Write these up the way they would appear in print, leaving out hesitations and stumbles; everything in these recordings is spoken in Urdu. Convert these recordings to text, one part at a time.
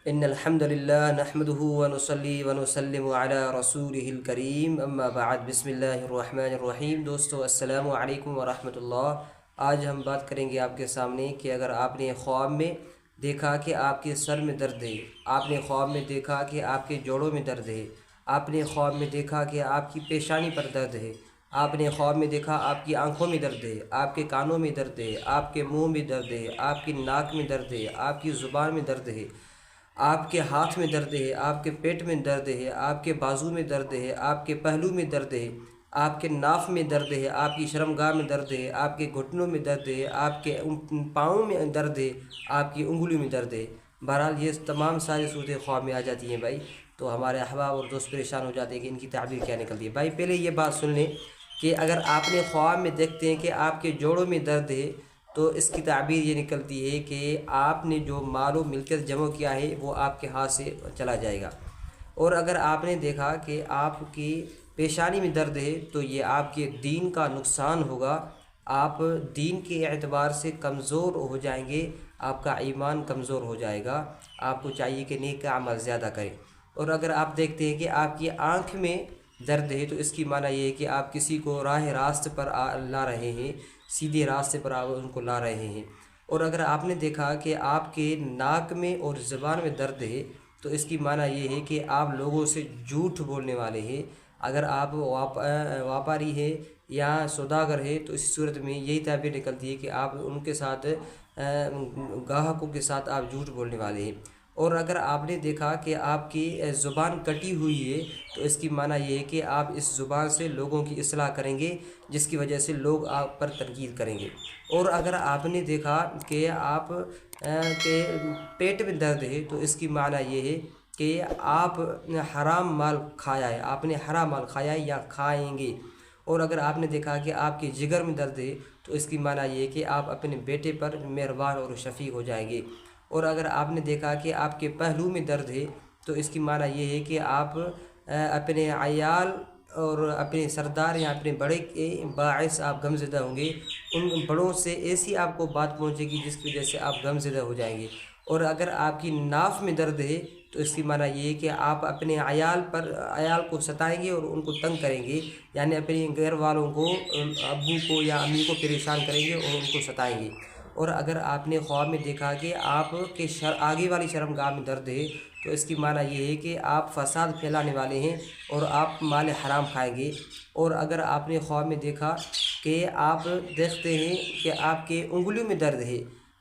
ان الحمد للہ نحمده ونصلی ونسلم علی رسولہ الکریم اما بعد بسم اللہ الرحمن الرحیم۔ دوستو السلام علیکم ورحمۃ اللہ۔ آج ہم بات کریں گے آپ کے سامنے کہ اگر آپ نے خواب میں دیکھا کہ آپ کے سر میں درد ہے، آپ نے خواب میں دیکھا کہ آپ کے جوڑوں میں درد ہے، آپ نے خواب میں دیکھا کہ آپ کی پیشانی پر درد ہے، آپ نے خواب میں دیکھا آپ کی آنکھوں میں درد ہے، آپ کے کانوں میں درد ہے، آپ کے منہ میں درد ہے، آپ کی ناک میں درد ہے، آپ کی زبان میں درد ہے، آپ کے ہاتھ میں درد ہے، آپ کے پیٹ میں درد ہے، آپ کے بازو میں درد ہے، آپ کے پہلو میں درد ہے، آپ کے ناف میں درد ہے، آپ کی شرمگاہ میں درد ہے، آپ کے گھٹنوں میں درد ہے، آپ کے پاؤں میں درد ہے، آپ کی انگلیوں میں درد ہے۔ بہرحال یہ تمام ساری صورتیں خواب میں آ جاتی ہیں بھائی، تو ہمارے احباب اور دوست پریشان ہو جاتے ہیں کہ ان کی تعبیر کیا نکلتی ہے۔ بھائی پہلے یہ بات سن لیں کہ اگر آپ نے خواب میں دیکھتے ہیں کہ آپ کے جوڑوں میں درد ہے تو اس کی تعبیر یہ نکلتی ہے کہ آپ نے جو مال و ملکیت جمع کیا ہے وہ آپ کے ہاتھ سے چلا جائے گا۔ اور اگر آپ نے دیکھا کہ آپ کی پیشانی میں درد ہے تو یہ آپ کے دین کا نقصان ہوگا، آپ دین کے اعتبار سے کمزور ہو جائیں گے، آپ کا ایمان کمزور ہو جائے گا، آپ کو چاہیے کہ نیک عمل زیادہ کریں۔ اور اگر آپ دیکھتے ہیں کہ آپ کی آنکھ میں درد ہے تو اس کی معنی یہ ہے کہ آپ کسی کو راہ راست پر لا رہے ہیں، سیدھے راستے پر آپ ان کو لا رہے ہیں۔ اور اگر آپ نے دیکھا کہ آپ کے ناک میں اور زبان میں درد ہے تو اس کی معنی یہ ہے کہ آپ لوگوں سے جھوٹ بولنے والے ہیں۔ اگر آپ واپاری ہے یا سوداگر ہے تو اس صورت میں یہی تعبیر نکلتی ہے کہ آپ ان کے ساتھ گاہکوں کے ساتھ آپ جھوٹ بولنے والے ہیں۔ اور اگر آپ نے دیکھا کہ آپ کی زبان کٹی ہوئی ہے تو اس کی معنی یہ ہے کہ آپ اس زبان سے لوگوں کی اصلاح کریں گے جس کی وجہ سے لوگ آپ پر تنقید کریں گے۔ اور اگر آپ نے دیکھا کہ آپ کے پیٹ میں درد ہے تو اس کی معنی یہ ہے کہ آپ حرام مال کھایا ہے، آپ نے حرام مال کھایا ہے یا کھائیں گے۔ اور اگر آپ نے دیکھا کہ آپ کے جگر میں درد ہے تو اس کی معنی یہ ہے کہ آپ اپنے بیٹے پر مہربان اور شفیق ہو جائیں گے۔ اور اگر آپ نے دیکھا کہ آپ کے پہلو میں درد ہے تو اس کی معنی یہ ہے کہ آپ اپنے عیال اور اپنے سردار یا اپنے بڑے کے باعث آپ غمزدہ ہوں گے، ان بڑوں سے ایسی آپ کو بات پہنچے گی جس کی وجہ سے آپ غمزدہ ہو جائیں گے۔ اور اگر آپ کی ناف میں درد ہے تو اس کی معنی یہ ہے کہ آپ اپنے عیال کو ستائیں گے اور ان کو تنگ کریں گے، یعنی اپنے گھر والوں کو، ابو کو یا امی کو پریشان کریں گے اور ان کو ستائیں گے۔ اور اگر آپ نے خواب میں دیکھا کہ آپ کے آگے والی شرمگاہ میں درد ہے تو اس کی معنی یہ ہے کہ آپ فساد پھیلانے والے ہیں اور آپ مال حرام کھائیں گے۔ اور اگر آپ نے خواب میں دیکھا کہ آپ دیکھتے ہیں کہ آپ کے انگلیوں میں درد ہے،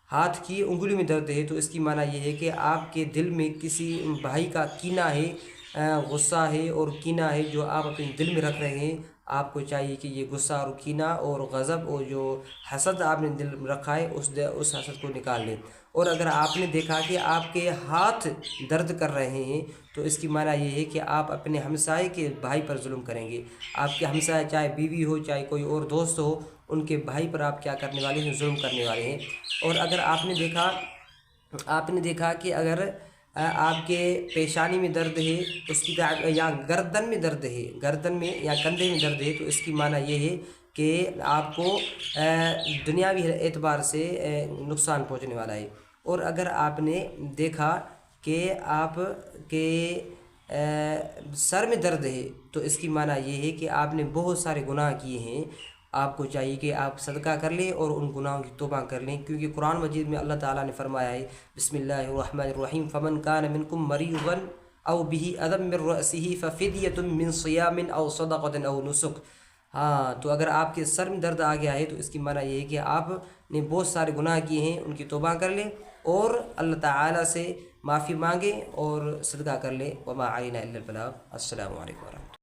ہاتھ کی انگلیوں میں درد ہے تو اس کی معنی یہ ہے کہ آپ کے دل میں کسی بھائی کا کینہ ہے، غصہ ہے اور کینہ ہے جو آپ اپنے دل میں رکھ رہے ہیں۔ آپ کو چاہیے کہ یہ غصہ اور کینہ اور غضب اور جو حسد آپ نے دل میں رکھا ہے اس حسد کو نکال لیں۔ اور اگر آپ نے دیکھا کہ آپ کے ہاتھ درد کر رہے ہیں تو اس کی معنی یہ ہے کہ آپ اپنے ہمسائے کے بھائی پر ظلم کریں گے۔ آپ کے ہمسائے چاہے بیوی ہو چاہے کوئی اور دوست ہو، ان کے بھائی پر آپ کیا کرنے والے ہیں؟ ظلم کرنے والے ہیں۔ اور اگر آپ نے دیکھا کہ اگر آپ کے پیشانی میں درد ہے اس کی یا گردن میں درد ہے، گردن میں یا کندھے میں درد ہے تو اس کی معنی یہ ہے کہ آپ کو دنیاوی اعتبار سے نقصان پہنچنے والا ہے۔ اور اگر آپ نے دیکھا کہ آپ کے سر میں درد ہے تو اس کی معنی یہ ہے کہ آپ نے بہت سارے گناہ کیے ہیں، آپ کو چاہیے کہ آپ صدقہ کر لیں اور ان گناہوں کی توبہ کر لیں، کیونکہ قرآن مجید میں اللہ تعالیٰ نے فرمایا ہے بسم اللہ الرحمن الرحیم فمن کان منکم مریضا او به اذى من رأسه ففدیۃ من صیام او صدقۃ او نسک۔ ہاں، تو اگر آپ کے سر میں درد آ گیا ہے تو اس کی معنی یہ ہے کہ آپ نے بہت سارے گناہ کیے ہیں، ان کی توبہ کر لیں اور اللہ تعالیٰ سے معافی مانگیں اور صدقہ کر لیں۔ وما علینا الا البلاغ۔ السلام علیکم ورحمۃ اللہ۔